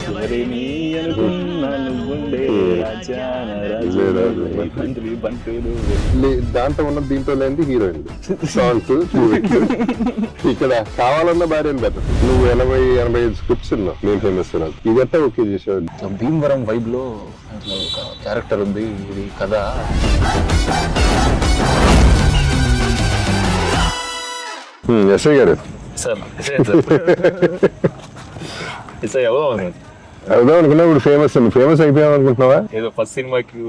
ఎవరేమి అనుకున్నా నువ్వుండే రాజాన రాజు నువ్వే, బంటువి బంటులు. దాంట్లో ఉన్న దీంట్లో లేని హీరోయిన్ సాంగ్స్ ఇక్కడ కావాలన్న భార్యను బెటర్. నువ్వు 80-85 స్క్రిప్ట్స్ ఉన్నావు నేను ఫేమస్ ఇదంతా ఓకే చేసావు. భీమవరం వైబ్ లో ఒక క్యారెక్టర్ ఉంది, ఇది కథ. ఎస్ఐ గారు సార్ అవుదాం అనుకున్నా ఇప్పుడు ఫేమస్ అయిపోయాం అనుకుంటున్నావా? ఏదో ఫస్ట్ సినిమాకి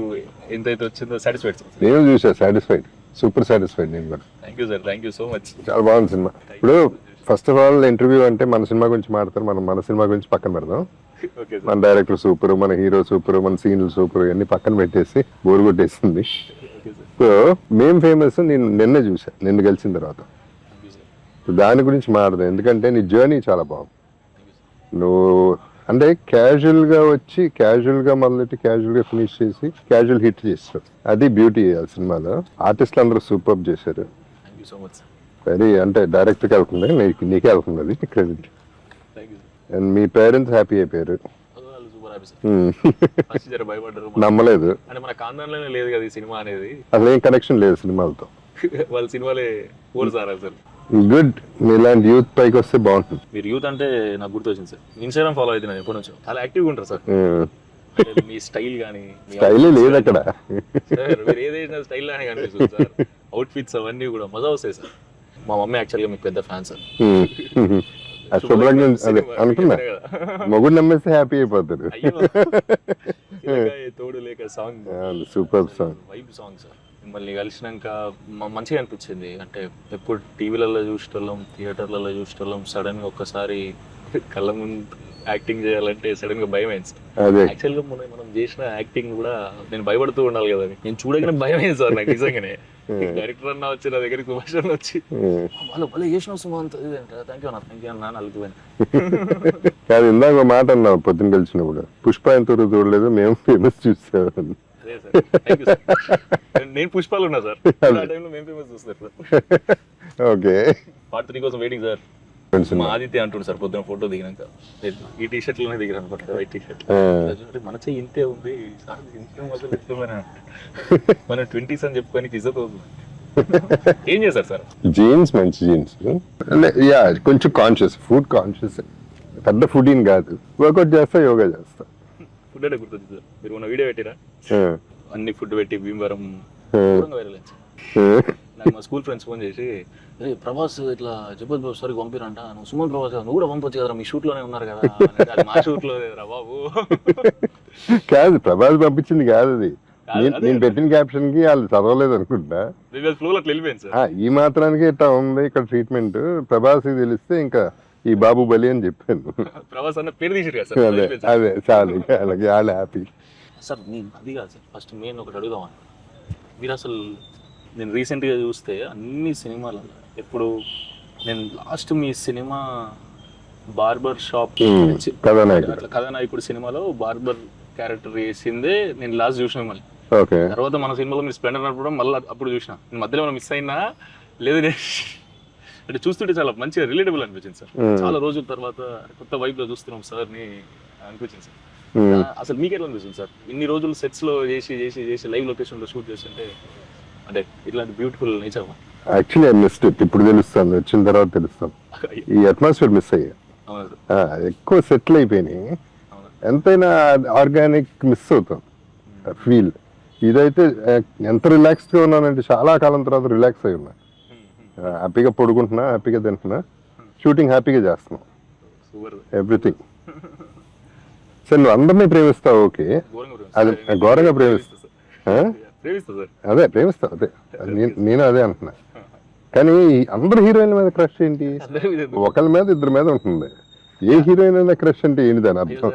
ఎంతైతే వచ్చిందో సాటిస్ఫైడ్ సార్. నేను చూసా, సాటిస్ఫైడ్, సూపర్ సాటిస్ఫైడ్. నేను కూడా thank you sir, thank you so much. చాలా బాగుంది సినిమా. ఇప్పుడు ఫస్ట్ ఆఫ్ ఆల్ ఇంటర్వ్యూ అంటే మన సినిమా గురించి మాట్లాడతారు, మనం మన సినిమా గురించి పక్కన పెడదాం. మన డైరెక్టర్ సూపర్, మన హీరో సూపర్, మన సీన్లు సూపర్, ఇవన్నీ పక్కన పెట్టేసి బోర్ కొట్టేసింది. సో మేం ఫేమస్ నేను నిన్నే చూసా, నిన్ను కలిసిన తర్వాత. దాని గురించి మాట్లాడదాం, ఎందుకంటే నీ జర్నీ చాలా బాగుంది. నువ్వు అంటే క్యాజువల్ గా వచ్చి క్యాజువల్ గా మొదలెట్టి క్యాజువల్ గా ఫినిష్ చేసి క్యాజువల్ హిట్ చేస్తారు. అది బ్యూటీ ఆ సినిమాలో. ఆర్టిస్టులు అందరూ సూపర్ చేశారు. వెరీ అంటే డైరెక్టర్ కి వెళ్తుంది, నీకే వెళ్తుంది అది credit. And me parents happy అయిపోయారు. నమ్మలేదు, అసలు ఏం కనెక్షన్ లేదు సినిమాలతో. వాళ్ళ సినిమాలే అసలు గుడ్. ఇలాంటి యూత్ పైకి వస్తే బాగుంటుంది. మీరు యూత్ అంటే నాకు గుర్తొచ్చింది సార్, ఇన్స్టాగ్రామ్ ఫాలో అవుతున్నాను ఎప్పటి నుంచో. చాలా యాక్టివ్గా ఉంటారు సార్. మీ స్టైల్ కానీ స్టైల్ లేదు అక్కడ, మీరు ఏదైనా స్టైల్ లానే కనిపిస్తుంది సార్. అవుట్ ఫిట్స్ అవన్నీ కూడా మజా వస్తాయి సార్. మా మమ్మీ యాక్చువల్గా మీకు పెద్ద ఫ్యాన్ సార్. శుభ్రంగా అదే అనుకున్నా, మొగుడు నమ్మేస్తే హ్యాపీ అయిపోతారు. తోడు లేక song super song, vibe song sir. మిమ్మల్ని కలిసినాక మంచిగా అనిపించింది. అంటే ఎప్పుడు టీవీలలో చూసేటోళ్ళం, థియేటర్లలో చూసేటోళ్ళం, సడన్ గా ఒక్కసారి కళ్ళ ముందు యాక్టింగ్ చేయాలంటే సడన్ గా భయం అయింది సార్. యాక్చువల్ గా మనం చేసిన యాక్టింగ్ కూడా నేను భయపడుతూ ఉండాలి కదా, నేను చూడగానే భయం అయింది సార్ నాకు నిజంగానే. డైరెక్టర్ అన్న వచ్చి నా దగ్గరికి సుభాష్ అన్న వచ్చి వాళ్ళు చేసిన సుమంత్ థ్యాంక్ యూ అన్న అలిగిపోయాను. కాదు ఇందాక మాట అన్నావు పొద్దున్న కలిసినప్పుడు, పుష్ప ఎంత చూడలేదు మేము ఫేమస్ చూసాం. నేను పుష్పాలు ఉన్నా సార్, ఆ టైంలో మేము ఫేమస్ చూస్తారు సార్. ఓకే, పార్ట్ 3 కోసం వెయిటింగ్ సార్. మా ఆదిత్య అంటుండు సార్ పొద్దున ఫోటో దిగినాక, ఈ టీ షర్ట్ లోనే దిగారు అనుకుంటా, వైట్ టీ షర్ట్. మన చెయ్యి ఇంతే ఉంది మనం 20s అని చెప్పుకొని ఇజ్జత్ అవుతుంది. ఏం చేశారు సార్? జీన్స్, మంచి జీన్స్. యా కొంచెం కాన్షియస్, ఫుడ్ కాన్షియస్. పెద్ద ఫుడ్ ఏం కాదు, వర్కౌట్ చేస్తా, యోగా చేస్తా. ఫుడ్ అంటే గుర్తుంది సార్, మీరు ఉన్న వీడియో పెట్టిరా అన్ని ఫుడ్ పెట్టి భీమవరం వైరల్. నాకు మా స్కూల్ ఫ్రెండ్స్ ఫోన్ చేసి, ప్రభాస్ ఇట్లా జబర్దస్త్ బాబు సార్కి పంపిరంట, నువ్వు సుమన్ ప్రభాస్ నువ్వు కూడా పంపొచ్చు కదా, మీ షూట్ లోనే ఉన్నారు కదా. మా షూట్ లో రా బాబు. కాదు ప్రభాస్ పంపించింది కాదు అది, నేను పెట్టిన క్యాప్షన్ కి వాళ్ళు చదవలేదు అనుకుంటా, ఈ మాత్రానికి ఇట్లా ఉంది ఇక్కడ ట్రీట్మెంట్. ప్రభాస్ తెలిస్తే ఇంకా ఈ బాబు బలి అని చెప్పాను. ప్రభాస్ అన్న పేరు తీసారు కదా సార్. అదే చాలు, అలాగే వాళ్ళు హ్యాపీ సార్. నేను అది కాదు సార్, ఫస్ట్ మెయిన్ ఒకటి అడుగుదామని. మీరు అసలు నేను రీసెంట్గా చూస్తే అన్ని సినిమాలలో ఎప్పుడు నేను లాస్ట్ మీ సినిమా బార్బర్ షాప్ కథానాయకుడు సినిమాలో బార్బర్ క్యారెక్టర్ వేసిందే నేను లాస్ట్ చూసిన. మళ్ళీ తర్వాత మన సినిమాలో మీరు స్ప్లెండర్ నడపడం మళ్ళీ అప్పుడు చూసిన. నేను మధ్యలో ఏమైనా మిస్ అయినా లేదు, అంటే చూస్తుంటే చాలా మంచిగా రిలేటబుల్ అనిపించింది సార్. చాలా రోజుల తర్వాత కొత్త వైబ్ లో చూస్తున్నాం సార్ ని అనిపించింది సార్. అసలు మీకు ఎట్లా అనిపిస్తుంది సార్, ఇన్ని రోజులు సెట్స్ లో చేసి చేసి చేసి లైవ్ లొకేషన్ లో షూట్ చేస్తుంటే, అంటే ఇట్లాంటి beautiful nature? Actually I missed it. ఇప్పుడు తెలుస్తాను, వచ్చిన తర్వాత తెలుస్తాను. ఈ అట్మాస్ఫియర్ మిస్ అయ్యా, ఎక్కువ సెటిల్ అయిపోయినాయి. ఎంతైనా ఆర్గానిక్ మిస్ అవుతాం ఫీల్. ఇదైతే ఎంత రిలాక్స్డ్ గా ఉన్నానంటే చాలా కాలం తర్వాత రిలాక్స్ అయి ఉన్నా. హ్యాపీగా పడుకుంటున్నా, హ్యాపీగా తింటున్నా, షూటింగ్ హ్యాపీగా చేస్తున్నాం, ఎవ్రీథింగ్. సరే నువ్వు అందరినీ ప్రేమిస్తావు, ఓకే, అది ఘోరంగా ప్రేమిస్తా. అదే ప్రేమిస్తావు, అదే నేను అదే అంటున్నా. కానీ అందరు హీరోయిన్ల మీద క్రష్ ఏంటి? ఒకళ్ళ మీద ఇద్దరి మీద ఉంటుంది. ఏ హీరోయిన్ అయినా క్రష్ అంటే ఏంటి దాని అర్థం?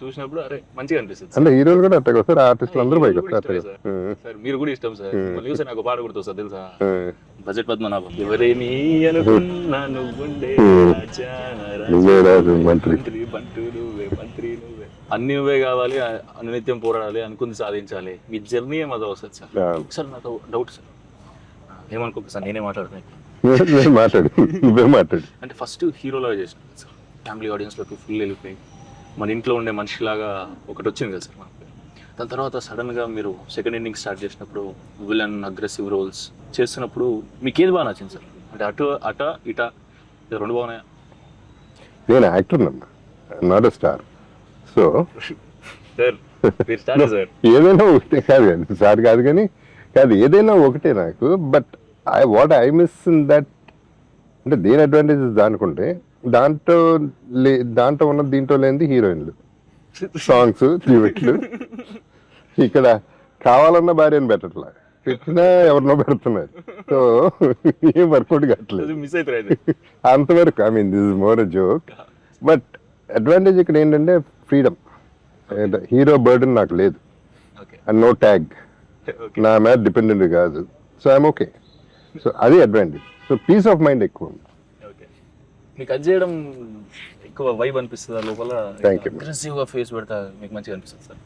చూసినప్పుడు అరే మంచిగా అనిపిస్తుంది. అంటే హీరోలు కూడా అట్టగా వస్తారు, ఆర్టిస్టులు అందరూ పైకి వస్తారు. మీరు కూడా ఇష్టం సార్. చూస్తే నాకు పాట గుర్తు సార్, తెలుసా? బడ్జెట్ పద్మనాభం. ఎవరేమి అనుకున్నా నువ్వుండే మంత్రి అన్ని నువ్వే కావాలి, అనునిత్యం పోరాడాలి, అనుకుంది సాధించాలి, మీ జర్నీ ఏమదో వస్తుంది సార్. సార్ నాకు డౌట్ సార్, ఏమనుకోక సార్ నేనే మాట్లాడుతున్నాను. మాట్లాడు, నువ్వే మాట్లాడు. అంటే ఫస్ట్ హీరోలో చేసిన సార్, ఫ్యామిలీ ఆడియన్స్లోకి ఫుల్ వెళ్ళిపోయి మన ఇంట్లో ఉండే మనిషిలాగా ఒకటి వచ్చింది కదా సార్ మనకి. దాని తర్వాత సడన్గా మీరు సెకండ్ ఇన్నింగ్ స్టార్ట్ చేసినప్పుడు విలన్ అగ్రెసివ్ రోల్స్ చేస్తున్నప్పుడు మీకు ఏది బాగా నచ్చింది సార్? అంటే అట ఇట రెండు బాగున్నాయా? నేను యాక్టర్ అన్నా, not a star. So sir మీరు స్టార్ సార్. ఏదైనా ఒకటే కాదు కానీ సార్ కాదు కానీ కాదు, ఏదైనా ఒకటే నాకు. But what I miss in that అంటే దేని అడ్వాంటేజెస్ దానికుంటే దాంట్లో ఉన్న దీంట్లో లేనిది హీరోయిన్లు, సాంగ్స్, డ్యూయెట్లు. ఇక్కడ కావాలన్న భార్యను పెట్టట్లా, పెట్టినా ఎవరినో పెడుతున్నారు. సో ఏం వర్కౌట్ కావట్లేదు మిస్ అవుతారు అంతవరకు. I mean this is more a joke. But advantage ఇక్కడ ఏంటంటే ఫ్రీడమ్. హీరో బర్డన్ నాకు లేదు, అండ్ నో ట్యాగ్, నా మీద డిపెండెంట్ కాదు. So I'm okay. సో అది advantage. So peace of mind ఎక్కువ ఉంది. మీకు అది చేయడం ఎక్కువ వైబ్ అనిపిస్తుందా లోపల? Thank you. అగ్రెసివ్గా ఫేస్ పెడతా మీకు మంచిగా అనిపిస్తుంది సార్?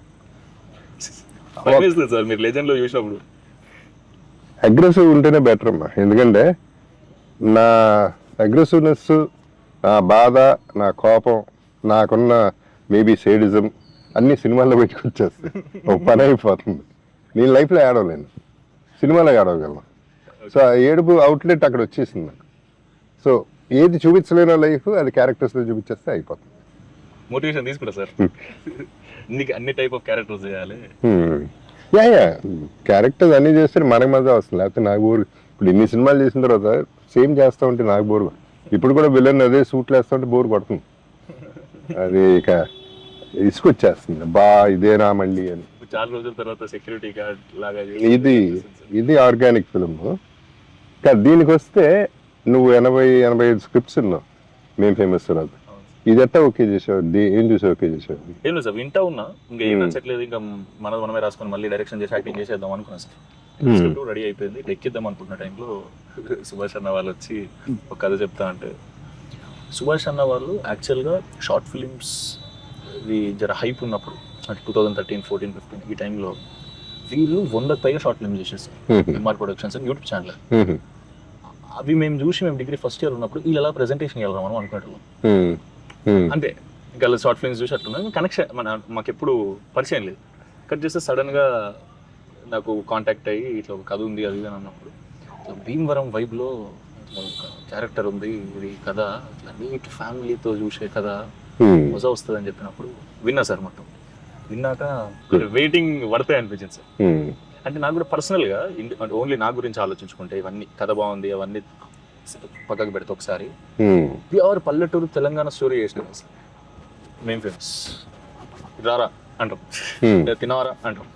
సార్ మీరు లెజెండ్లో చూసినప్పుడు అగ్రెసివ్ ఉంటేనే బెటర్ అమ్మా. ఎందుకంటే నా అగ్రెసివ్నెస్, నా బాధ, నా కోపం, నాకున్న మేబీ సేడిజం అన్ని సినిమాల్లో పెట్టుకొచ్చేస్తాయి. ఒక పని అయిపోతుంది. నేను లైఫ్లో ఏడవలేను, సినిమాలో ఏడవగలను. సో ఆ ఏడుపు అవుట్లెట్ అక్కడ వచ్చేసింది నాకు. సో ఏది చూపించలేనో లైఫ్ అది క్యారెక్టర్స్లో చూపించేస్తే అయిపోతుంది. మోటివేషన్ తీసుకుంటా సార్. నీకు అన్ని టైప్ ఆఫ్ క్యారెక్టర్స్ చేయాలి. యా క్యారెక్టర్స్ అన్ని చేస్తే మనకు మజా వస్తుంది. లేకపోతే నాకు బోర్. ఇప్పుడు ఇన్ని సినిమాలు చేసిన తర్వాత సేమ్ చేస్తూ ఉంటే నాకు బోర్. ఇప్పుడు కూడా విలన్ అదే సూట్లు వేస్తూ ఉంటే బోర్ కొడుతుంది. అది ఇక ఇసుకొచ్చేస్తుంది, బా ఇదేనా మళ్ళీ అని. చాలా రోజుల తర్వాత సెక్యూరిటీ గార్డ్ లాగా ఇది ఆర్గానిక్ ఫిల్మ్. కానీ దీనికి వస్తే నువ్వు 80-85 స్క్రిప్ట్స్ ఉన్నావు మేము ఫేమస్ తర్వాత. ఇది ఎట్టా ఓకే చేసావు? ఏం చూసి ఓకే చేసావు? ఏం లేదు సార్, వింటా ఉన్నా. ఇంకా ఏం నచ్చట్లేదు, ఇంకా మనమే రాసుకొని మళ్ళీ డైరెక్షన్ చేసి యాక్టింగ్ చేసేద్దాం అనుకున్నా సార్. స్క్రిప్ట్ రెడీ అయిపోయింది, ఎక్కిద్దాం అనుకుంటున్న టైంలో సుభాష్ అన్న వాళ్ళు వచ్చి ఒక కథ చెప్తా అంటే. సుభాష్ అన్న వాళ్ళు యాక్చువల్గా షార్ట్ ఫిలిమ్స్ జర హైప్ ఉన్నప్పుడు అంటే 2013, 14, 15 ఈ టైంలో వీళ్ళు 100కి పైగా షార్ట్ ఫిల్మ్స్ చేసేస్తారు. ఎంఆర్ ప్రొడక్షన్స్ అని యూట్యూబ్ ఛానల్. అవి మేము చూసి మేము డిగ్రీ ఫస్ట్ ఇయర్ ఉన్నప్పుడు వీళ్ళు ఎలా ప్రెజెంటేషన్ వెళ్దాం మనం అనుకునేటోళ్ళం. అంటే ఇంకా షార్ట్ ఫిల్మ్స్ చూసి అట్లున్నాం. కనెక్షన్ మాకు ఎప్పుడు పరిచయం లేదు. కట్ చేస్తే సడన్గా నాకు కాంటాక్ట్ అయ్యి ఇట్లా ఒక కథ ఉంది అది అని అన్నప్పుడు, భీమవరం వైబ్లో క్యారెక్టర్ ఉంది, ఇది కథ ఇట్లా నీట్ ఫ్యామిలీతో చూసే కథ మజా వస్తుంది అని చెప్పినప్పుడు విన్నా సార్. మొత్తం విన్నాక వెయిటింగ్ పడతాయి అనిపించింది సార్. అంటే నాకు కూడా పర్సనల్గా అంటే ఓన్లీ నా గురించి ఆలోచించుకుంటే ఇవన్నీ కథ బాగుంది అవన్నీ పక్కకు పెడితే ఒకసారి ప్యూర్ పల్లెటూరు తెలంగాణ స్టోరీ చేసినాం సార్. మేము ఫేమస్ రారా అంటాం, తినవరా అంటాం.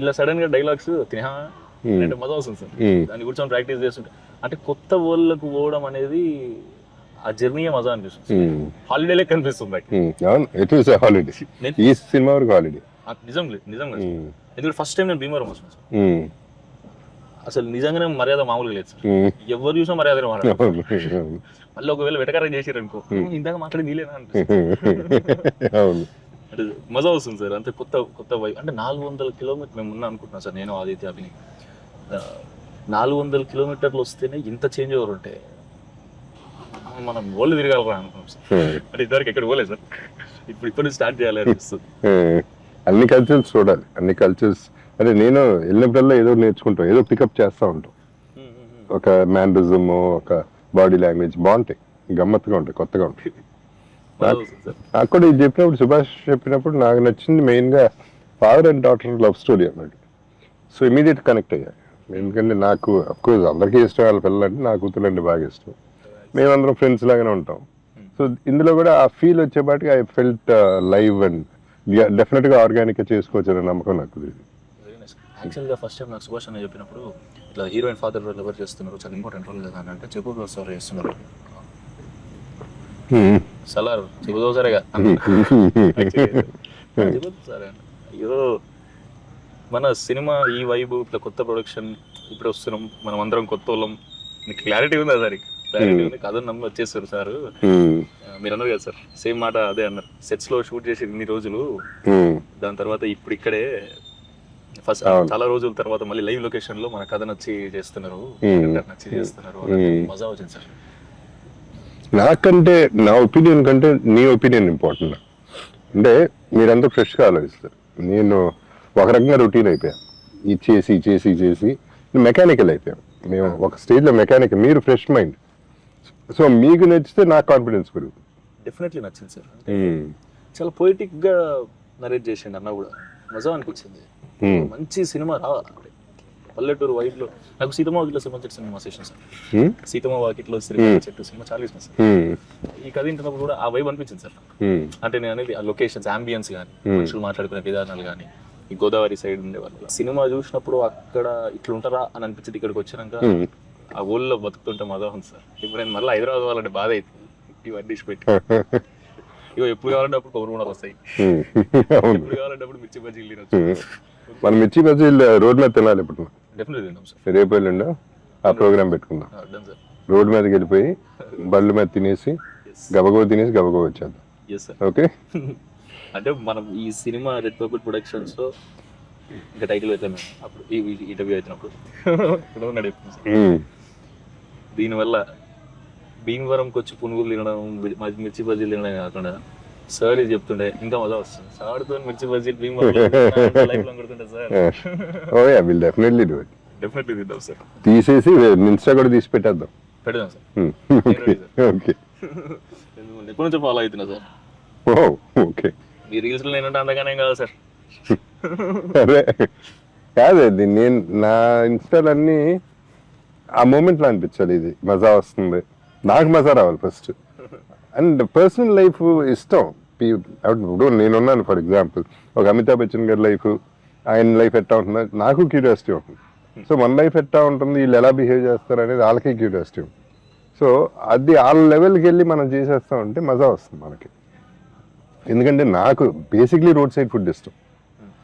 ఇలా సడన్ గా డైలాగ్స్ తినా అంటే మజా వస్తుంది సార్. దాన్ని కూర్చొని ప్రాక్టీస్ చేస్తుంటే అంటే కొత్త వరల్డ్కు పోవడం అనేది ఆ జర్నీ మజా అనిపిస్తుంది. హాలిడే లెక్క అనిపిస్తుంది. నిజంగా ఎందుకంటే ఫస్ట్ టైం నేను భీమవరం వస్తున్నాను సార్. అసలు నిజంగానే మర్యాద మామూలుగా లేదు సార్. ఎవరు చూసినా మర్యాద మళ్ళీ ఒకవేళ వెటకారం చేసారు అనుకో, ఇందాక మాట్లాడి నీలేనా అనిపిస్తుంది. అంటే మజా వస్తుంది సార్. అంతే కొత్త వైపు. అంటే 400 కిలోమీటర్ మేము ఉన్నా అనుకుంటున్నాం సార్, నేను ఆదిత్య అభిని. 400 కిలోమీటర్లు వస్తేనే ఇంత చేంజ్ ఓవర్ ఉంటే మనం ఓళ్ళు తిరగాలరా అనుకున్నాం సార్. అంటే ఇద్దరికి ఎక్కడ పోలేదు సార్. ఇప్పుడు స్టార్ట్ చేయాలి అనిపిస్తుంది. అన్ని కల్చర్స్ చూడాలి, అన్ని కల్చర్స్. అంటే నేను వెళ్ళినప్పుడల్లా ఏదో నేర్చుకుంటాం, ఏదో పికప్ చేస్తూ ఉంటాం. ఒక మ్యానరిజం, ఒక బాడీ లాంగ్వేజ్ బాగుంటాయి, గమ్మత్తుగా ఉంటాయి, కొత్తగా ఉంటాయి. అక్కడ ఇది చెప్పినప్పుడు, సుభాష్ చెప్పినప్పుడు నాకు నచ్చింది మెయిన్గా father and daughter love story అన్నాడు. సో ఇమీడియట్ కనెక్ట్ అయ్యా. ఎందుకంటే నాకు అఫ్కోర్స్ అందరికీ ఇష్టం వాళ్ళ పిల్లలంటే, నా కూతురు అంటే బాగా ఇష్టం. మేమందరం ఫ్రెండ్స్ లాగానే ఉంటాం. సో ఇందులో కూడా ఆ ఫీల్ వచ్చేపాటికి ఐ ఫెల్ట్ లైవ్ అండ్ డెఫినెట్గా ఆర్గానిక్గా చేసుకోవచ్చు అనే నమ్మకం నాకు. యాక్చువల్గా ఫస్ట్ టైం నాకు సుభాష్ అన్న చెప్పినప్పుడు ఇట్లా హీరోయిన్ ఫాదర్ రోల్ ఎవరు చేస్తున్నారు, చాలా ఇంపార్టెంట్ రోల్ కదా అని అంటే, చెప్పుకో సార్ చేస్తున్నారు. సలార్ చెబుదో సరేగా సరే అయ్యో మన సినిమా ఈ వైబు ఇట్లా కొత్త ప్రొడక్షన్ ఇప్పుడు వస్తున్నాం, మనం అందరం కొత్త వాళ్ళం. మీకు క్లారిటీ ఉందా సార్? క్లారిటీ ఉంది. కథ నమ్మి వచ్చేస్తారు సార్. మీరు అన్నారు కదా సార్, సేమ్ మాట అదే అన్నారు. సెట్స్ లో షూట్ చేసి ఇన్ని రోజులు, దాని తర్వాత ఇప్పుడు ఇక్కడే ఫస్ట్ చాలా రోజుల తర్వాత మళ్ళీ లైవ్ లొకేషన్ లో మన కథ నచ్చి చేస్తున్నారు, మజా వచ్చింది సార్. నాకంటే నా ఒపీనియన్ కంటే నీ ఒపీనియన్ ఇంపార్టెంట్. అంటే మీరంతా ఫ్రెష్గా ఆలోచిస్తారు, నేను ఒక రకంగా రొటీన్ అయిపోయాను. ఇది చేసి చేసి చేసి మెకానికల్ అయిపోయాం. మేము ఒక స్టేజ్లో మెకానికల్, మీరు ఫ్రెష్ మైండ్. సో మీకు నచ్చితే నాకు కాన్ఫిడెన్స్ పెరుగుతుంది. డెఫినెట్లీ నచ్చింది సార్. చాలా పొయిటిక్ గా నరేట్ చేసిండు అన్న కూడా, మజా అనిపించింది. మంచి సినిమా పల్లెటూరు వైబ్ లో. నాకు సీతమ్మ వాకిట్లో సినిమా చెట్టు సినిమా చేసిన సార్. సీతమ్మ వాకిట్లో సినిమా చెట్టు సినిమా చాలా ఇష్టం సార్. ఈ కథ వింటున్నప్పుడు కూడా ఆ వైబ్ అనిపించింది సార్. అంటే నేను అనేది ఆ లొకేషన్స్, అంబియన్స్ కానీ, మనుషులు మాట్లాడుకునే విధానాలు కానీ, ఈ గోదావరి సైడ్ ఉండే వాళ్ళు సినిమా చూసినప్పుడు అక్కడ ఇట్లుంటారా అని అనిపించింది. ఇక్కడికి వచ్చినాక ఆ ఊళ్ళో బతుకుతుంటే మజా ఉంది సార్. ఇప్పుడు నేను మళ్ళీ హైదరాబాద్ వాళ్ళంటే బాధ అవుతుంది. ఇవన్నీ పెట్టి ఇగో ఎప్పుడు కావాలంటే అప్పుడు కొబ్బరి కూడా వస్తాయి, ఎప్పుడు కావాలంటే అప్పుడు మిర్చి బజ్జీలు తినొచ్చు. మనం మిర్చి బజ్జీలు రోడ్ మీద తినాలి. ఇప్పుడు డెఫినెట్లీ తిన్నాం సార్. రేపు వెళ్ళండి ఆ ప్రోగ్రామ్ పెట్టుకుందాం. రోడ్ మీదకి వెళ్ళిపోయి బళ్ళు మీద తినేసి గబగబా తినేసి గబగబా వచ్చేద్దాం. ఓకే. అంటే మనం ఈ సినిమా రెడ్ పర్పుల్ ప్రొడక్షన్స్ లో ఇంకా టైటిల్ అయితే మేము అప్పుడు ఈ ఇంటర్వ్యూ అవుతున్నప్పుడు దీనివల్ల భీమవరంకి వచ్చి పునుగులు తినడం, మిర్చి బజ్జీలు తినడం కాకుండా సార్ ఇది చెప్తుండే ఇంకా మజా వస్తుంది. సార్తో మిర్చి బజ్జీలు భీమవరం కొడుతుంటే sir. Oh yeah, will definitely do it. Definitely తిందాం సార్. తీసేసి ఇన్స్టా కూడా తీసి పెట్టేద్దాం. పెడదాం సార్. ఓకే. ఎప్పటి నుంచో ఫాలో అవుతున్నా సార్. ఓ ఓకే. మీ రీల్స్ లో నేనంటే అంతగానే కాదు సార్. అదే కాదు, నేను నా ఇన్స్టాల్ అన్నీ ఆ మూమెంట్లో అనిపించాలి. ఇది మజా వస్తుంది, నాకు మజా రావాలి ఫస్ట్. అండ్ పర్సనల్ లైఫ్ ఇష్టం. ఇప్పుడు నేనున్నాను ఫర్ ఎగ్జాంపుల్, ఒక అమితాబ్ బచ్చన్ గారి లైఫ్, ఆయన లైఫ్ ఎట్టా ఉంటుందో నాకు క్యూరియాసిటీ ఉంటుంది. సో మన లైఫ్ ఎట్టా ఉంటుంది, వీళ్ళు ఎలా బిహేవ్ చేస్తారు అనేది వాళ్ళకి క్యూరియాసిటీ ఉంటుంది. సో అది వాళ్ళ లెవెల్కి వెళ్ళి మనం చేసేస్తామంటే మజా వస్తుంది మనకి. ఎందుకంటే నాకు బేసిక్లీ రోడ్ సైడ్ ఫుడ్ ఇష్టం.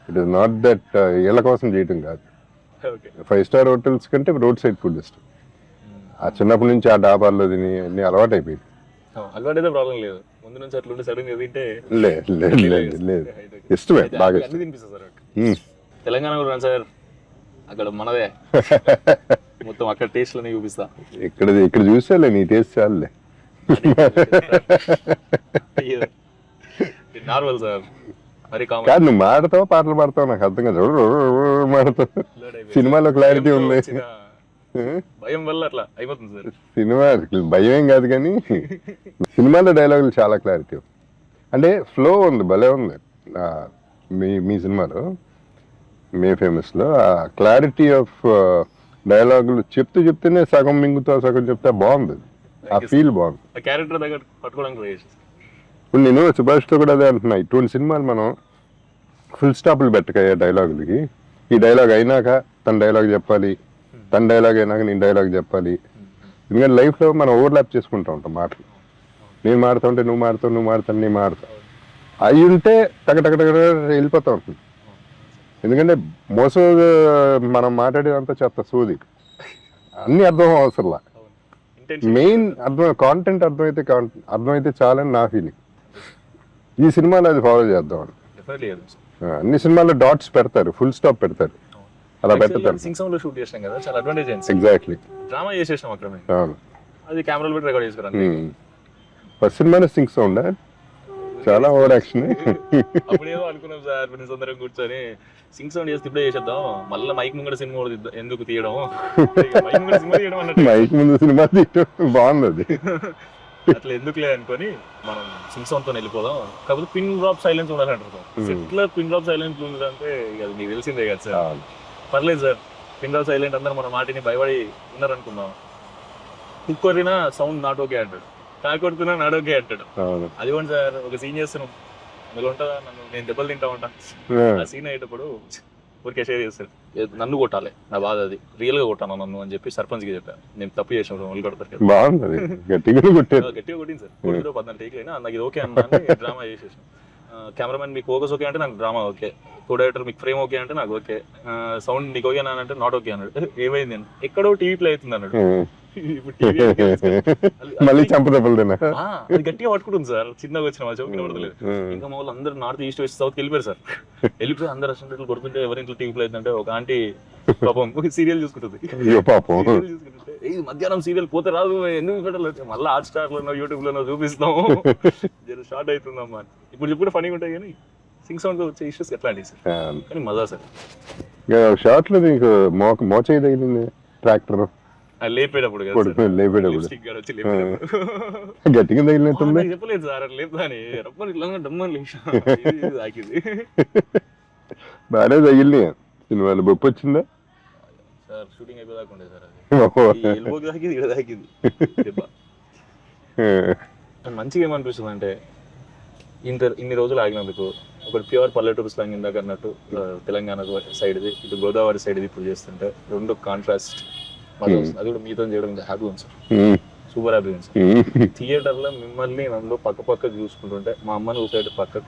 ఇట్ ఈస్ నాట్ దట్ ఇళ్ళ కోసం చేయటం కాదు. 5 స్టార్ హోటల్స్ కంటే రోడ్ సైడ్ ఫుడ్ ఇష్టం. ఆ చిన్నప్పటి నుంచి ఆ డాబాల్లో తిని అన్ని అలవాటు అయిపోయింది. అలవాటు అయితే ప్రాబ్లం లేదు, ముందు నుంచి అట్లా సడన్ గా తింటే లేదు ఇష్టమే, బాగా అన్ని తినిపిస్తా సార్. తెలంగాణ కూడా సార్, అక్కడ మనదే మొత్తం అక్కడ టేస్ట్ లోనే చూపిస్తా. ఇక్కడ చూసేలే, నీ టేస్ట్ చాలులే. నార్మల్ సార్, మరి కాదు నువ్వు మాడతావు, పాటలు పాడతావు, నాకు అర్థం కాదు. మాడతావు, సినిమాలో క్లారిటీ ఉంది. భయం వల్ల అట్లా అయిపోతుంది సార్. సినిమా భయం ఏం కాదు కానీ సినిమాలో డైలాగులు చాలా క్లారిటీ, అంటే ఫ్లో ఉంది, భలే ఉంది. మీ సినిమాలో మే ఫేమస్లో ఆ క్లారిటీ ఆఫ్ డైలాగులు చెప్తేనే సగం మింగుతా సగం చెప్తే బాగుంది. ఆ ఫీల్ బాగుంది. క్యారెక్టర్ దగ్గర పట్టుకోవడానికి ట్రై చేసి. ఇప్పుడు నేను సుభాష్తో కూడా అదే అంటున్నా, ఇటువంటి సినిమాలు మనం ఫుల్ స్టాప్లు పెట్టకయ్యా డైలాగులకి. ఈ డైలాగ్ అయినాక తన డైలాగ్ చెప్పాలి, తన డైలాగ్ అయినాక నేను డైలాగ్ చెప్పాలి. ఎందుకంటే లైఫ్లో మనం ఓవర్లాప్ చేసుకుంటూ ఉంటాం మాటలు. నేను మాడుతూ ఉంటే నువ్వు మాడుతావు, నువ్వు మాడుతాను నేను మాడుతావు. అవి ఉంటే టక వెళ్ళిపోతూ ఉంటుంది. ఎందుకంటే మనం మాట్లాడేదంతా చెత్త సోది, అన్నీ అర్థం అవసరంలా. మెయిన్ కాంటెంట్ అర్థమైతే చాలని నా ఫీలింగ్. ఈ సినిమాలో అది ఫాలో చేద్దాం. అన్ని సినిమాల్లో డాట్స్ పెడతారు, ఫుల్ స్టాప్ పెడతారు, అలా పెడతారు. షూట్ చేసాం కదా, చాలా అడ్వాంటేజ్ అయింది. ఎగ్జాక్ట్లీ. డ్రామా చేసేసాం అక్కడ, అది కెమెరాలో పెట్టి రికార్డ్ చేసుకున్నాం. ఫస్ట్ సినిమాలో సింగ్ సౌండ్ చాలా ఓవర్ యాక్షన్. అప్పుడు ఏదో అనుకున్నాం సార్, ఫ్రెండ్స్ అందరం కూర్చొని సింగ్ సౌండ్ చేస్తే ఇప్పుడే చేసేద్దాం, మళ్ళీ మైక్ ముందు సినిమా ఎందుకు తీయడం, మైక్ ముందు సినిమా తీయడం బాగుంది. అట్లా ఎందుకులే అనుకొని మనం సింగ్ సౌండ్ తో వెళ్ళిపోదాం. కాకపోతే పిన్ డ్రాప్ సైలెన్స్ ఉండాలంటారు. ఇట్లా పిన్ డ్రాప్ సైలెన్స్ ఉందంటే అది మీకు తెలిసిందే కదా సార్. పర్లేదు సార్, పిన్ డ్రాప్ సైలెంట్ అందరూ మన మాటిని భయపడి ఉన్నారనుకుందాం. కుక్కరినా సౌండ్ నాట్ ఓకే అంటాడు, కాకొడుతున్నా నాట్ ఓకే అంటాడు. అది కూడా సార్ ఒక సీన్ చేస్తున్నాం, అందులో ఉంటుందా నన్ను నేను దెబ్బలు తింటా ఉంటా. ఆ సీన్ అయ్యేటప్పుడు ఊరికే షేర్ చేస్తారు, నన్ను కొట్టాలి, నా బాధ అది, రియల్ గా కొట్టాను నన్ను అని చెప్పి సర్పంచ్కి చెప్పాను. నేను తప్పు చేసినప్పుడు వాళ్ళు కొడతారు. బాగుంది, గట్టిగా కొట్టింది సార్. 14 టేక్ అయినా నాకు ఇది ఓకే అన్నా డ్రామా చేసేసాను. కెమెరామెన్ మీకు ఫోకస్ ఓకే అంటే నాకు డ్రామా ఓకే, కో డైరెక్టర్ మీకు ఫ్రేమ్ ఓకే అంటే నాకు ఓకే, సౌండ్ నీకు ఓకే అంటే నాట్ ఓకే అన్నాడు. ఏమైంది అని, ఎక్కడో టీవీ ప్లే అవుతుంది అన్నాడు. మళ్ళీ చంపదెబ్బలు అది గట్టిగా పట్టుకుంటుంది సార్. చిన్నగా వచ్చిన మా చౌకి పడతలేదు. ఇంకా మా వాళ్ళు అందరూ నార్త్ ఈస్ట్ వెస్ట్ సౌత్ వెళ్ళిపోయారు సార్. వెళ్ళిపోయి అందరు రెస్టారెంట్లు కొడుతుంటే ఎవరి ఇంట్లో టీవీ ప్లే అవుతుందంటే ఒక ఆంటీ పాపం సీరియల్ చూసుకుంటుంది. అయ్యో పాపం. సీరియల్ చూసుకుంటుంటే ఇది మధ్యాహ్నం సీరియల్ పోతే రాదు ఎందుకు పెట్టాలి, మళ్ళీ హాట్ స్టార్ లోనో యూట్యూబ్ లోనో చూపిస్తాం, జర షార్ట్ అవుతుందమ్మా. ఇప్పుడు చెప్పుడు ఫనీగా ఉంటాయి కానీ సింగ్ సౌండ్ లో వచ్చే ఇష్యూస్ ఎట్లాంటివి సార్, కానీ మజా సార్. షార్ట్ లో నీకు మోచేయి తగిలింది ట్రాక్టర్ లేపేటప్పుడు కదా లేపేటప్పుడు లిప్స్టిక్ గారు వచ్చి లేపేటప్పుడు గట్టిగా తగిలినట్టుంది. నాకు చెప్పలేదు సార్ అట్లా లేపుతాని రప్పని ఇట్లా డమ్మని లేచా తాకింది బాగానే తగిలినాయి. సినిమాలు బొప్పు వచ్చిందా సార్? షూటింగ్ అయిపోదాకా ఉండే సార్, అది ఎల్బోకి తాకింది, ఇక్కడ తాకింది దెబ్బ. మంచిగా ఏమనిపిస్తుంది అంటే ఇన్ని రోజులు ఆగినందుకు ఒకటి ప్యూర్ పల్లెటూరు స్లాంగ్ ఇందాక అన్నట్టు తెలంగాణ సైడ్ది, ఇటు గోదావరి సైడ్ది ఇప్పుడు చేస్తుంటే రెండు కాంట్రాస్ట్ అది కూడా మీతో చేయడం హ్యాపీ ఉంది సార్, సూపర్ హ్యాపీ ఉంది సార్. థియేటర్ లో మిమ్మల్ని నన్ను పక్క చూసుకుంటుంటే మా అమ్మని సైడ్ పక్క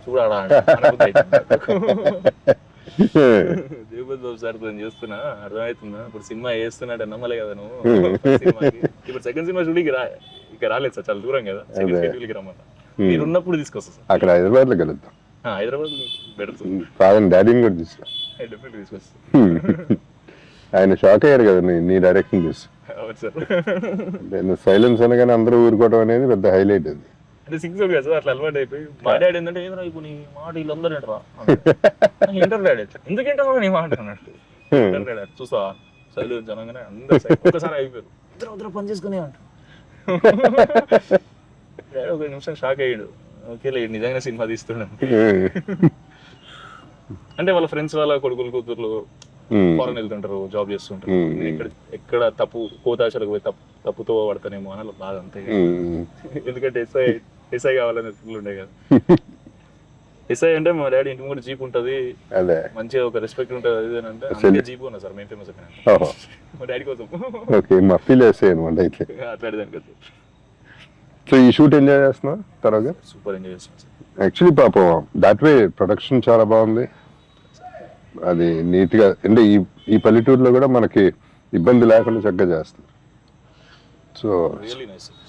చూడాలా జగపతి బాబు సార్ తో చేస్తున్నా అర్థమవుతుందా, ఇప్పుడు సినిమా వేస్తున్నాడు నమ్మలే కదా నువ్వు సినిమాకి. ఇప్పుడు సెకండ్ సినిమా షూటింగ్ ఇక రాలేదు సార్, చాలా దూరం కదా, సెకండ్ షెడ్యూల్కి రమ్మన్నా. మీరు ఉన్నప్పుడు తీసుకొస్తా సార్, అక్కడ హైదరాబాద్ లో కలుద్దాం. హైదరాబాద్ పెడుతుంది ఫాదర్ డాడీని కూడా తీసుకురా, డెఫినెట్ తీసుకొస్తా. ఆయన షాక్ అయ్యారు కదా నీ డైరెక్షన్ చూసి. అవును సార్, నేను సైలెన్స్ అనగానే అందరూ ఊరుకోవడం అనేది పెద్ద హైలైట్ అది. అంటే సిక్స్ కదా సార్, అట్లా అలవాటు అయిపోయి మా డాడీ ఏంటంటే ఏదో ఇప్పుడు నీ మాట వీళ్ళందరూ ఏంటరా ఇంటర్ డాడీ ఎందుకు ఏంటో నీ మాట అన్నట్టు ఇంటర్ డాడీ చూసా సైలు జనంగానే అందరూ ఒక్కసారి అయిపోయారు, ఇద్దరు పని చేసుకునే అంట. డాడీ ఒక నిమిషం షాక్ అయ్యాడు, ఓకేలే నిజంగా సినిమా తీస్తున్నాను. అంటే వాళ్ళ ఫ్రెండ్స్ వాళ్ళ కొడుకులు కూతుర్లు ఫారెన్ వెళ్తుంటారు, జాబ్ చేస్తుంటారు, ఎక్కడ తప్పు కోతాశలకు పోయి తప్పుతో పడతానేమో అని బాధ అంతే. ఎందుకంటే ఎస్ఐ కావాలనే ఉండే కదా. ఎస్ఐ అంటే మా డాడీ ఇంటి ముందు జీప్ ఉంటది, మంచిగా ఒక రెస్పెక్ట్ ఉంటది, అది అంటే అందుకే జీప్ ఉన్నా సార్ మేము ఫేమస్ అయిపోయినా మా డాడీ కోసం. అట్లాంటిదాని కదా. సో ఈ షూట్ ఎంజాయ్ చేస్తున్నా తర్వాత సూపర్ ఎంజాయ్ చేస్తున్నాం సార్. యాక్చువల్లీ పాపం దాట్ వే ప్రొడక్షన్ చాలా బాగుంది, అది నీట్ గా అంటే ఈ పల్లెటూరులో కూడా మనకి ఇబ్బంది లేకుండా చక్కగా చేస్తుంది. సో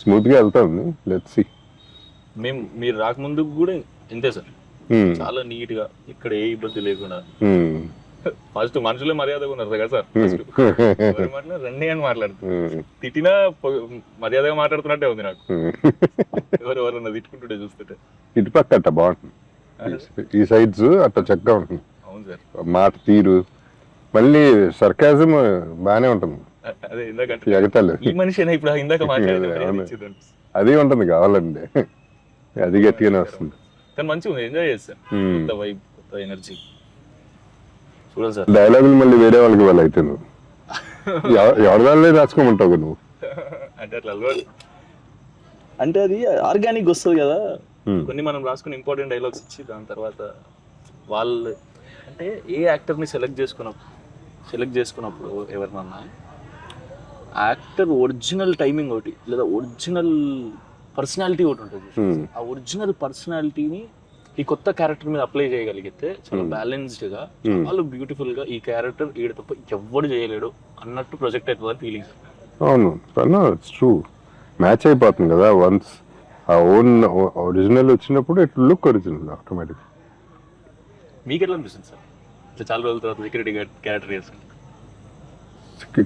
స్మూత్ గా వెళ్తా ఉంది. Let's see. మీరు రాకముందు కూడా ఇంతే సార్, చాలా నీట్ గా ఇక్కడ ఏ ఇబ్బంది లేకుండా. ఫస్ట్ మనుషులే మర్యాదగా ఉన్నారు కదా సార్, రండి అని మాట్లాడుతున్నారు, తిట్టినా మర్యాదగా మాట్లాడుతున్నట్టే ఉంది నాకు. ఎవరెవరన్నా తిట్టుకుంటుంటే చూస్తుంటే ఇటుపక్క అట్ట బాగుంటుంది, ఈ సైడ్స్ అట్ట చక్కగా ఉంటుంది. అవును సార్, మాట తీరు మళ్ళీ సర్కాజం బానే ఉంటుంది. అదే ఇందాక ఎగతాలు ఈ మనిషి ఇప్పుడు ఇందాక మాట్లాడేది అది ఉంటుంది కావాలండి, అది గట్టిగానే వస్తుంది. కానీ మంచిగా ఉంది, ఎంజాయ్ చేస్తాను. కొత్త వైబ్, కొత్త ఎనర్జీ చూడాలి సార్. డైలాగులు మళ్ళీ వేరే వాళ్ళకి వాళ్ళు అయితే నువ్వు ఎవరిదాళ్ళే రాసుకోమంటావు నువ్వు. అంటే అట్లా అలవాటు, అంటే అది ఆర్గానిక్ వస్తుంది కదా. కొన్ని మనం రాసుకుని ఇంపార్టెంట్ డైలాగ్స్ ఇచ్చి దాని తర్వాత వాళ్ళు అంటే ఏ యాక్టర్ని సెలెక్ట్ చేసుకున్నప్పుడు ఎవరినన్నా యాక్టర్ ఒరిజినల్ టైమింగ్ ఒకటి లేదా ఒరిజినల్ పర్సనాలిటీ ఒకటి ఉంటుంది. ఆ ఒరిజినల్ పర్సనాలిటీని ఈ కొత్త క్యారెక్టర్ మీద అప్లై చేయగలిగితే చాలా బ్యాలెన్స్డ్ గా, చాలా బ్యూటిఫుల్ గా ఈ క్యారెక్టర్ ఈడ తప్ప ఎవరు చేయలేడు అన్నట్టు ప్రొజెక్ట్ అవుతుంది ఫీలింగ్. అవును, ఇట్స్ ట్రూ, మ్యాచ్ అయిపోతుంది కదా. వన్స్ ఆ ఓన్ ఒరిజినల్ వచ్చినప్పుడు ఇట్ లుక్ ఒరిజినల్ ఆటోమేటిక్. మీకు ఎట్లా అనిపిస్తుంది సార్ ఇట్లా చాలా రోజుల తర్వాత సెక్యూరిటీ గార్డ్ క్యారెక్టర్ చేస్తుంది?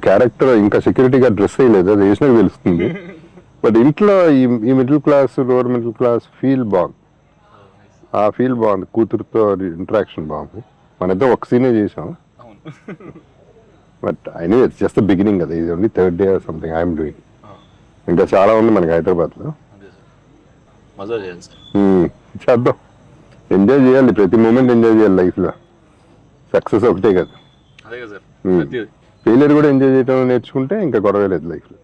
క్యారెక్టర్ ఇంకా సెక్యూరిటీ గార్డ్ డ్రెస్ అయ్యలేదు, అది వేసినాక తెలుస్తుంది. బట్ ఇంట్లో ఈ middle class lower middle class feel బాగుంది, ఆ ఫీల్ బాగుంది. కూతురుతో ఇంటరాక్షన్ బాగుంది. మన ఇద్దరం ఒక సీనే చేసాం, but I know it's just the beginning కదా, ఇది only third day or something I'm doing. ఇంకా చాలా ఉంది మనకి హైదరాబాద్లో, మజా చేయాలి సార్. చేద్దాం, ఎంజాయ్ చేయాలి, ప్రతి మూమెంట్ ఎంజాయ్ చేయాలి లైఫ్లో. సక్సెస్ ఒకటే కదా, అదే కదా సార్. ఫెయిలియర్ కూడా ఎంజాయ్ చేయడం నేర్చుకుంటే ఇంకా గొడవ లేదు లైఫ్లో.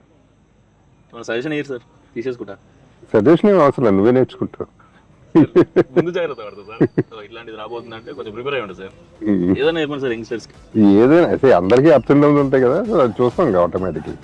సజెషన్ ఇయ్యారు సార్, తీసేసుకుంటా. సజెషన్ ఏం అవసరం లేదు, నువ్వే నేర్చుకుంటావు. ముందు జాగ్రత్త పడతా సార్, ఇట్లాంటిది రాబోతుందంటే కొంచెం ప్రిపేర్ అయ్యి ఉంటుంది సార్. ఏదైనా చెప్పండి సార్ యంగ్స్టర్స్ కి. ఏదైనా అయితే అందరికీ అప్స్ అండ్ డౌన్స్ ఉంటాయి కదా, సో అది చూస్తాం ఆటోమేటిక్లీ.